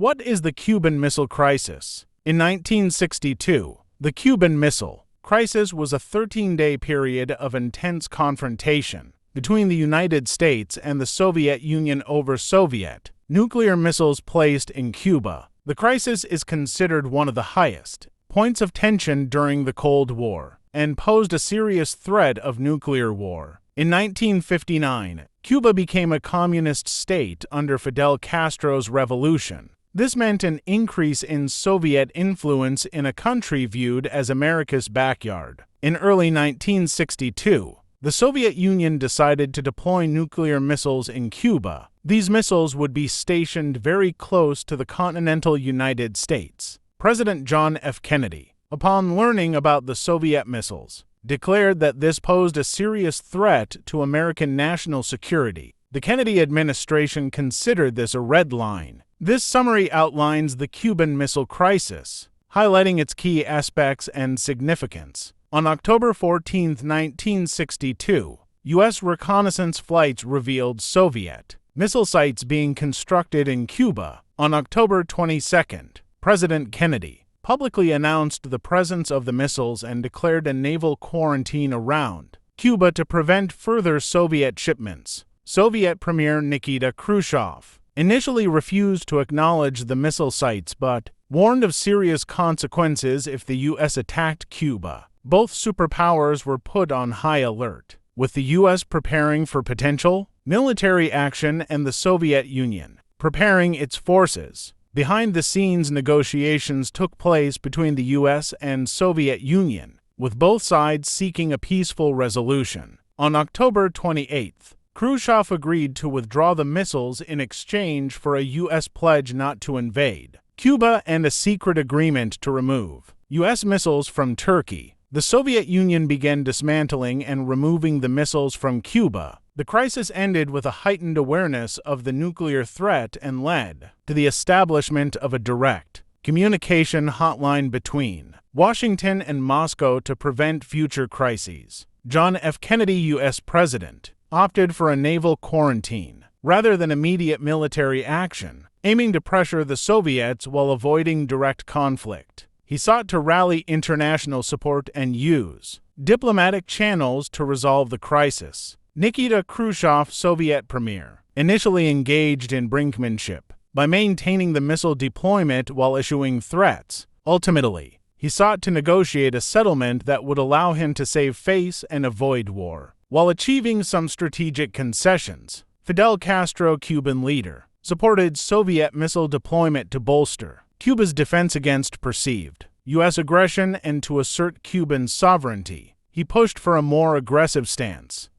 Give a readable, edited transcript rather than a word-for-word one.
What is the Cuban Missile Crisis? In 1962, the Cuban Missile Crisis was a 13-day period of intense confrontation between the United States and the Soviet Union over Soviet nuclear missiles placed in Cuba. The crisis is considered one of the highest points of tension during the Cold War and posed a serious threat of nuclear war. In 1959, Cuba became a communist state under Fidel Castro's revolution. This meant an increase in Soviet influence in a country viewed as America's backyard. In early 1962, the Soviet Union decided to deploy nuclear missiles in Cuba. These missiles would be stationed very close to the continental United States. President John F. Kennedy, upon learning about the Soviet missiles, declared that this posed a serious threat to American national security. The Kennedy administration considered this a red line. This summary outlines the Cuban Missile Crisis, highlighting its key aspects and significance. On October 14, 1962, U.S. reconnaissance flights revealed Soviet missile sites being constructed in Cuba. On October 22, President Kennedy publicly announced the presence of the missiles and declared a naval quarantine around Cuba to prevent further Soviet shipments. Soviet Premier Nikita Khrushchev initially refused to acknowledge the missile sites but warned of serious consequences if the U.S. attacked Cuba. Both superpowers were put on high alert, with the U.S. preparing for potential military action and the Soviet Union preparing its forces. Behind-the-scenes negotiations took place between the U.S. and Soviet Union, with both sides seeking a peaceful resolution. On October 28th, Khrushchev agreed to withdraw the missiles in exchange for a U.S. pledge not to invade Cuba and a secret agreement to remove U.S. missiles from Turkey. The Soviet Union began dismantling and removing the missiles from Cuba. The crisis ended with a heightened awareness of the nuclear threat and led to the establishment of a direct communication hotline between Washington and Moscow to prevent future crises. John F. Kennedy, U.S. President, opted for a naval quarantine rather than immediate military action, aiming to pressure the Soviets while avoiding direct conflict. He sought to rally international support and use diplomatic channels to resolve the crisis. Nikita Khrushchev, Soviet premier, initially engaged in brinkmanship by maintaining the missile deployment while issuing threats. Ultimately, he sought to negotiate a settlement that would allow him to save face and avoid war. While achieving some strategic concessions, Fidel Castro, Cuban leader, supported Soviet missile deployment to bolster Cuba's defense against perceived U.S. aggression and to assert Cuban sovereignty. He pushed for a more aggressive stance,